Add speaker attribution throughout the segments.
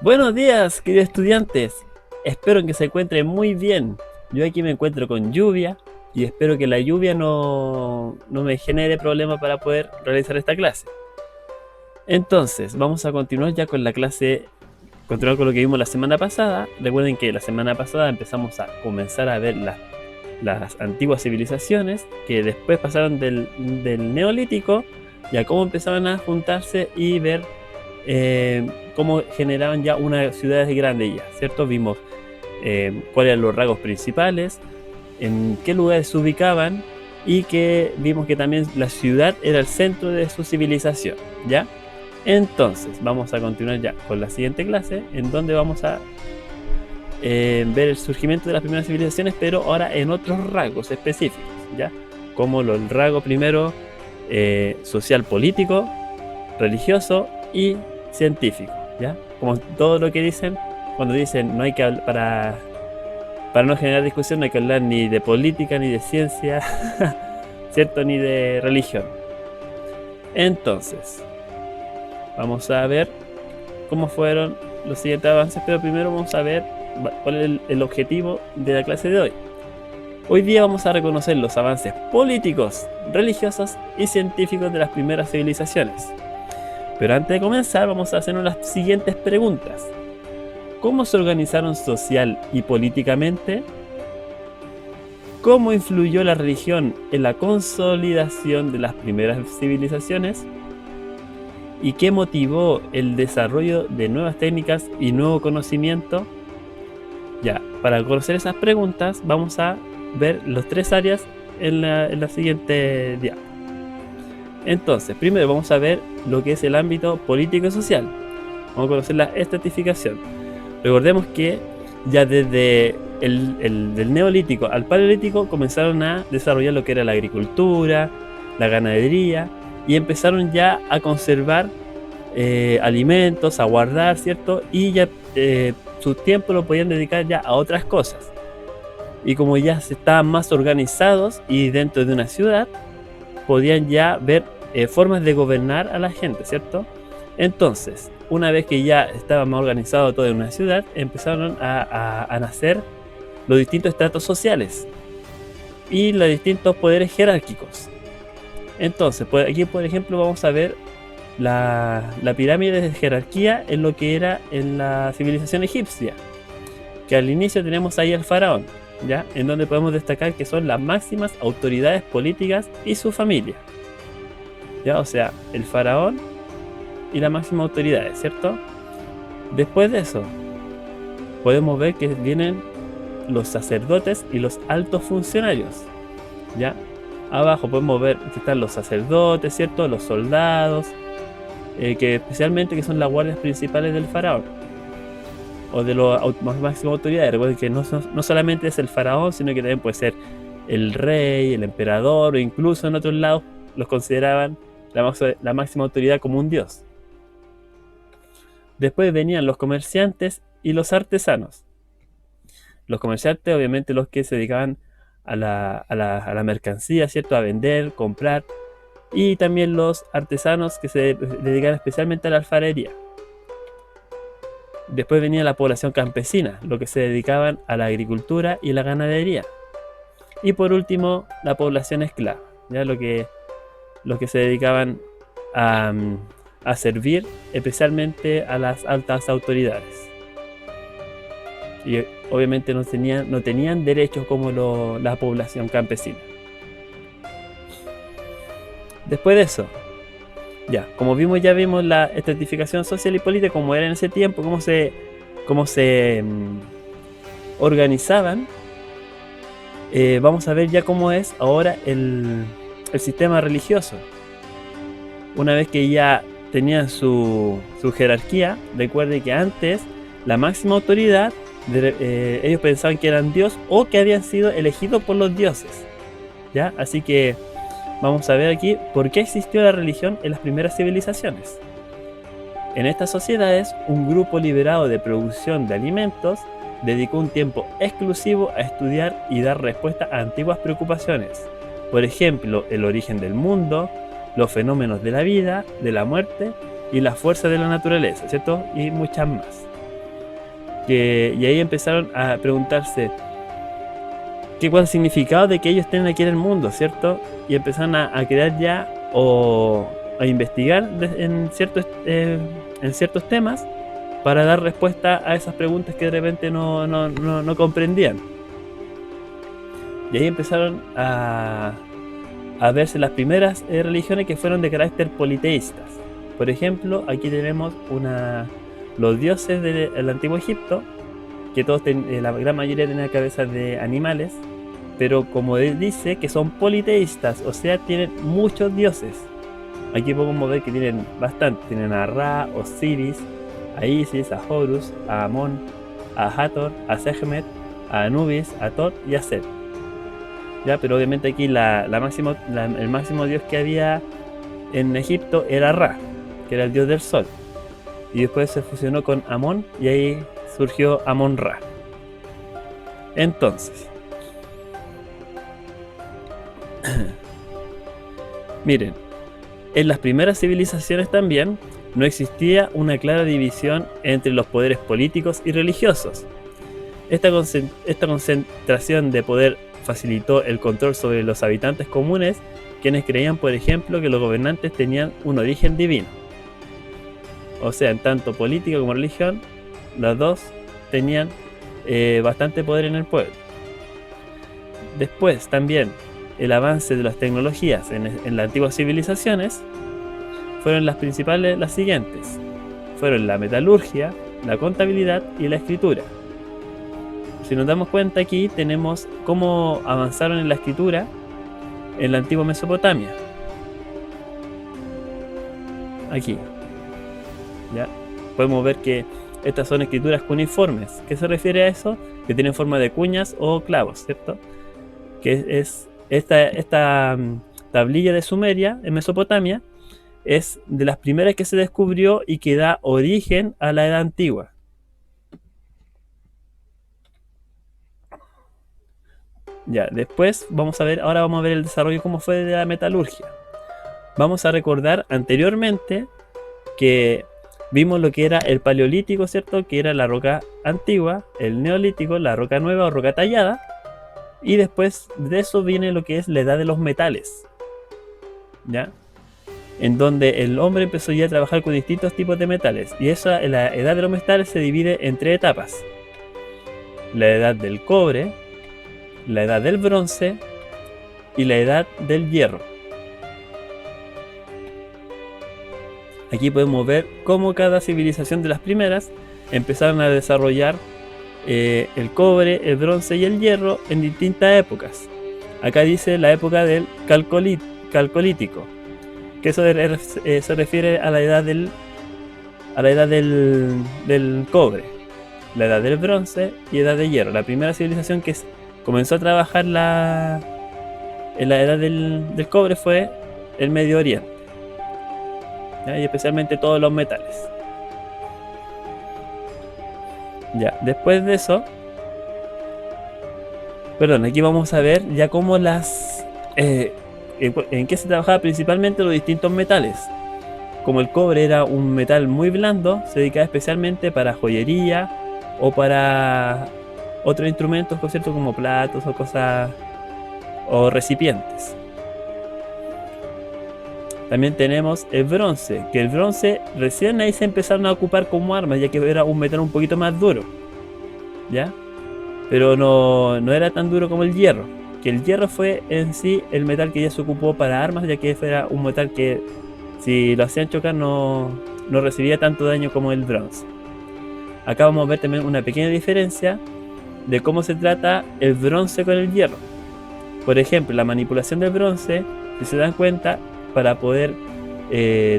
Speaker 1: Buenos días, queridos estudiantes. Espero que se encuentren muy bien. Yo aquí me encuentro con lluvia y espero que la lluvia no me genere problema para poder realizar esta clase. Entonces, vamos a continuar ya con la clase, continuar con lo que vimos la semana pasada. Recuerden que la semana pasada empezamos a comenzar a ver las antiguas civilizaciones que después pasaron del neolítico y a cómo empezaban a juntarse y ver cómo generaban ya una ciudad grande ya, ¿cierto? Vimos cuáles eran los rasgos principales, en qué lugares se ubicaban y que vimos que también la ciudad era el centro de su civilización, ¿ya? Entonces, vamos a continuar ya con la siguiente clase, en donde vamos a ver el surgimiento de las primeras civilizaciones, pero ahora en otros rasgos específicos, ¿ya? Como el rasgo primero social político, religioso y científico, ¿ya? Como todo lo que dicen, cuando dicen no hay que hablar, para no generar discusión no hay que hablar ni de política, ni de ciencia, ¿cierto? Ni de religión. Entonces, vamos a ver cómo fueron los siguientes avances, pero primero vamos a ver cuál es el objetivo de la clase de hoy. Hoy día vamos a reconocer los avances políticos, religiosos y científicos de las primeras civilizaciones. Pero antes de comenzar vamos a hacernos las siguientes preguntas. ¿Cómo se organizaron social y políticamente? ¿Cómo influyó la religión en la consolidación de las primeras civilizaciones? ¿Y qué motivó el desarrollo de nuevas técnicas y nuevo conocimiento? Ya, para conocer esas preguntas vamos a ver las tres áreas en la siguiente diapositiva. Entonces, primero vamos a ver lo que es el ámbito político y social. Vamos a conocer la estratificación. Recordemos que ya desde del neolítico al paleolítico comenzaron a desarrollar lo que era la agricultura, la ganadería, y empezaron ya a conservar alimentos, a guardar, ¿cierto? Y ya su tiempo lo podían dedicar ya a otras cosas. Y como ya se estaban más organizados y dentro de una ciudad, podían ya ver formas de gobernar a la gente, ¿cierto? Entonces, una vez que ya estaba más organizado todo en una ciudad, empezaron a nacer los distintos estratos sociales y los distintos poderes jerárquicos. Entonces, pues aquí por ejemplo vamos a ver la pirámide de jerarquía en lo que era en la civilización egipcia, que al inicio tenemos ahí al faraón, ¿ya? En donde podemos destacar que son las máximas autoridades políticas y su familia, ¿ya? O sea, el faraón y la máxima autoridad, ¿cierto? Después de eso, podemos ver que vienen los sacerdotes y los altos funcionarios, ¿ya? Abajo podemos ver que están los sacerdotes, ¿cierto? Los soldados, que especialmente que son las guardias principales del faraón o de las máximas autoridades. Recuerden que no solamente es el faraón, sino que también puede ser el rey, el emperador, o incluso en otros lados los consideraban la máxima autoridad como un dios. Después venían los comerciantes y los artesanos. Los comerciantes, obviamente, los que se dedicaban a la mercancía, ¿cierto? A vender, comprar. Y también los artesanos que se dedicaban especialmente a la alfarería. Después venía la población campesina, los que se dedicaban a la agricultura y la ganadería. Y por último, la población esclava, ¿ya? Los que se dedicaban a servir especialmente a las altas autoridades. Y obviamente no tenían derechos como la población campesina. Después de eso, como ya vimos la estratificación social y política, como era en ese tiempo, cómo se organizaban. Vamos a ver ya cómo es ahora el sistema religioso. Una vez que ya tenían su jerarquía, recuerde que antes la máxima autoridad ellos pensaban que eran Dios o que habían sido elegidos por los dioses, ¿ya? Así que vamos a ver aquí por qué existió la religión en las primeras civilizaciones. En estas sociedades, un grupo liberado de producción de alimentos dedicó un tiempo exclusivo a estudiar y dar respuesta a antiguas preocupaciones. Por ejemplo, el origen del mundo, los fenómenos de la vida, de la muerte y la fuerza de la naturaleza, ¿cierto? Y muchas más. Y ahí empezaron a preguntarse cuál es el significado de que ellos estén aquí en el mundo, ¿cierto? Y empezaron a crear ya o a investigar en ciertos temas para dar respuesta a esas preguntas que de repente no comprendían. Y ahí empezaron a verse las primeras religiones que fueron de carácter politeístas. Por ejemplo, aquí tenemos los dioses del antiguo Egipto, que todos la gran mayoría tenían cabezas de animales, pero como él dice que son politeístas, o sea, tienen muchos dioses. Aquí podemos ver que tienen bastante, tienen a Ra, Osiris, a Isis, a Horus, a Amón, a Hathor, a Sekhmet, a Anubis, a Tot y a Set. ¿Ya? Pero obviamente aquí el máximo dios que había en Egipto era Ra, que era el dios del sol. Y después se fusionó con Amón y ahí surgió Amón-Ra. Entonces, miren, en las primeras civilizaciones también no existía una clara división entre los poderes políticos y religiosos. Esta concentración de poder facilitó el control sobre los habitantes comunes, quienes creían, por ejemplo, que los gobernantes tenían un origen divino. O sea, en tanto política como religión, las dos tenían bastante poder en el pueblo. Después también el avance de las tecnologías en las antiguas civilizaciones fueron las principales, las siguientes. Fueron la metalurgia, la contabilidad y la escritura. Si nos damos cuenta, aquí tenemos cómo avanzaron en la escritura en la antigua Mesopotamia. Aquí, ¿ya? Podemos ver que estas son escrituras cuneiformes. ¿Qué se refiere a eso? Que tienen forma de cuñas o clavos, ¿cierto? Que es esta tablilla de Sumeria en Mesopotamia es de las primeras que se descubrió y que da origen a la Edad Antigua. Ya, después ahora vamos a ver el desarrollo cómo fue de la metalurgia. Vamos a recordar anteriormente que vimos lo que era el paleolítico, ¿cierto? Que era la roca antigua, el neolítico, la roca nueva o roca tallada, y después de eso viene lo que es la edad de los metales, ¿ya? En donde el hombre empezó ya a trabajar con distintos tipos de metales, y la edad de los metales se divide en 3 etapas: la edad del cobre, la edad del bronce y la edad del hierro. Aquí podemos ver cómo cada civilización de las primeras empezaron a desarrollar el cobre, el bronce y el hierro en distintas épocas. Acá dice la época del calcolítico, que eso se refiere a la edad del cobre, la edad del bronce y edad de hierro. La primera civilización que comenzó a trabajar en la edad del cobre fue el Medio Oriente, ¿ya? Y especialmente todos los metales. Ya, después de eso, aquí vamos a ver ya cómo en qué se trabajaba principalmente los distintos metales. Como el cobre era un metal muy blando, se dedicaba especialmente para joyería o para otros instrumentos, por cierto, como platos o cosas o recipientes. También tenemos el bronce, que el bronce recién ahí se empezaron a ocupar como armas, ya que era un metal un poquito más duro, ¿ya? Pero no era tan duro como el hierro, que el hierro fue en sí el metal que ya se ocupó para armas, ya que era un metal que si lo hacían chocar no recibía tanto daño como el bronce. Acá vamos a ver también una pequeña diferencia de cómo se trata el bronce con el hierro. Por ejemplo, la manipulación del bronce, si se dan cuenta, para poder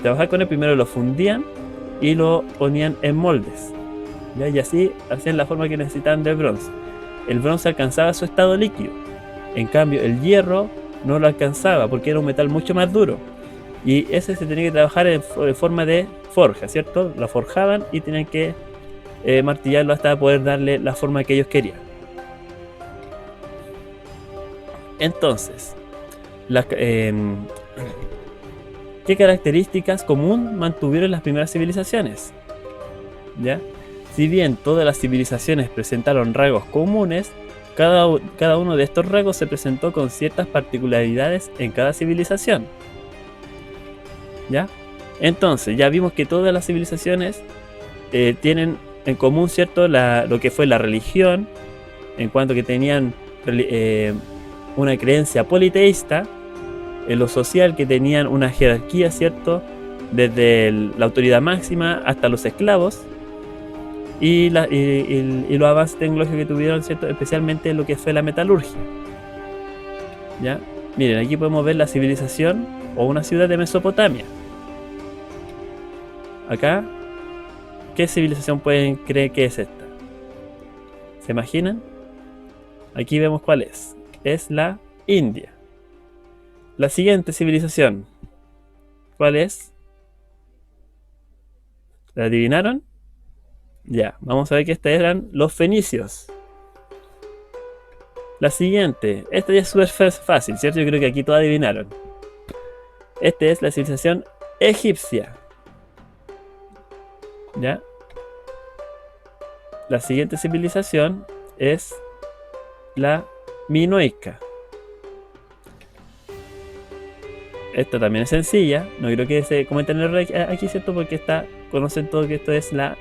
Speaker 1: trabajar con él, primero lo fundían y lo ponían en moldes, ¿ya? Y así hacían la forma que necesitaban del bronce. El bronce alcanzaba su estado líquido, en cambio el hierro no lo alcanzaba porque era un metal mucho más duro, y ese se tenía que trabajar en forma de forja, ¿cierto? Lo forjaban y tenían que martillarlo hasta poder darle la forma que ellos querían. Entonces, ¿Qué características común mantuvieron las primeras civilizaciones? ¿Ya? Si bien todas las civilizaciones presentaron rasgos comunes, cada uno de estos rasgos se presentó con ciertas particularidades en cada civilización. ¿Ya? Entonces, ya vimos que todas las civilizaciones tienen en común, ¿cierto?, lo que fue la religión, en cuanto que tenían una creencia politeísta, en lo social, que tenían una jerarquía, ¿cierto?, desde la autoridad máxima hasta los esclavos, y los avances tecnológicos que tuvieron, ¿cierto?, especialmente en lo que fue la metalurgia. ¿Ya? Miren, aquí podemos ver la civilización o una ciudad de Mesopotamia. Acá, ¿qué civilización pueden creer que es esta? ¿Se imaginan? Aquí vemos cuál es. Es la India. La siguiente civilización, ¿cuál es? ¿La adivinaron? Ya, vamos a ver que estos eran los fenicios. La siguiente, esta ya es súper fácil, ¿cierto? Yo creo que aquí todos adivinaron. Esta es la civilización egipcia. ¿Ya? La siguiente civilización es la minoica. Esta también es sencilla, no creo que se comenten el error aquí, ¿cierto? Porque conocen todo que esto es la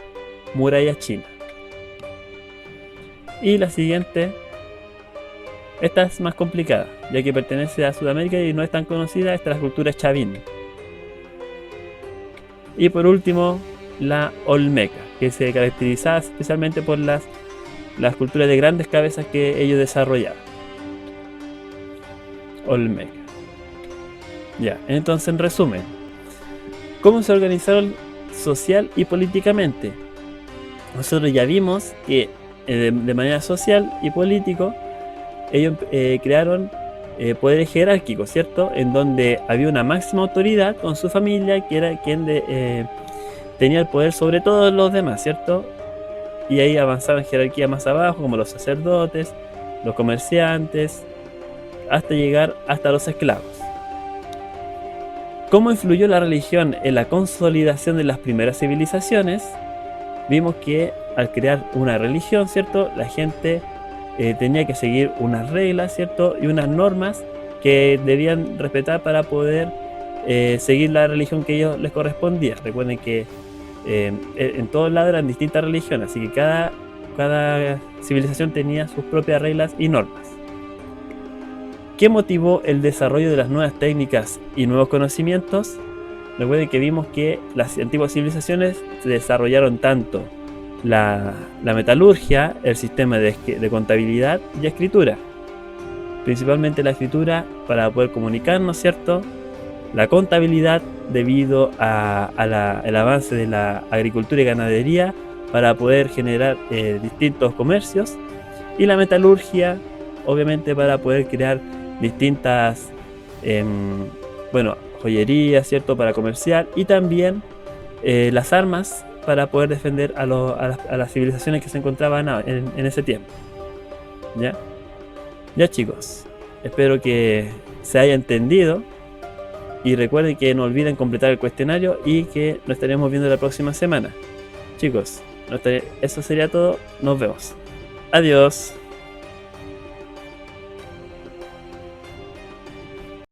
Speaker 1: muralla china. Y la siguiente, esta es más complicada, ya que pertenece a Sudamérica y no es tan conocida, esta es la cultura chavín. Y por último, la olmeca, que se caracterizaba especialmente por las culturas de grandes cabezas que ellos desarrollaban. Olmeca. Ya, entonces en resumen, ¿cómo se organizaron social y políticamente? Nosotros ya vimos que de manera social y político ellos crearon poderes jerárquicos, ¿cierto? En donde había una máxima autoridad con su familia, que era quien tenía el poder sobre todos los demás, ¿cierto? Y ahí avanzaban jerarquía más abajo, como los sacerdotes, los comerciantes, hasta llegar hasta los esclavos. ¿Cómo influyó la religión en la consolidación de las primeras civilizaciones? Vimos que al crear una religión, ¿cierto?, la gente tenía que seguir unas reglas, ¿cierto?, y unas normas que debían respetar para poder seguir la religión que ellos les correspondía. Recuerden que en todos lados eran distintas religiones, así que cada civilización tenía sus propias reglas y normas. ¿Qué motivó el desarrollo de las nuevas técnicas y nuevos conocimientos? Recuerden que vimos que las antiguas civilizaciones desarrollaron tanto la metalurgia, el sistema de contabilidad y escritura. Principalmente la escritura para poder comunicarnos, ¿cierto? La contabilidad debido al avance de la agricultura y ganadería para poder generar distintos comercios. Y la metalurgia, obviamente, para poder crear distintas joyería, ¿cierto?, para comerciar, y también las armas para poder defender a las civilizaciones que se encontraban en ese tiempo. Ya chicos, espero que se haya entendido y recuerden que no olviden completar el cuestionario y que nos estaremos viendo la próxima semana. Chicos, eso sería todo, nos vemos. Adiós.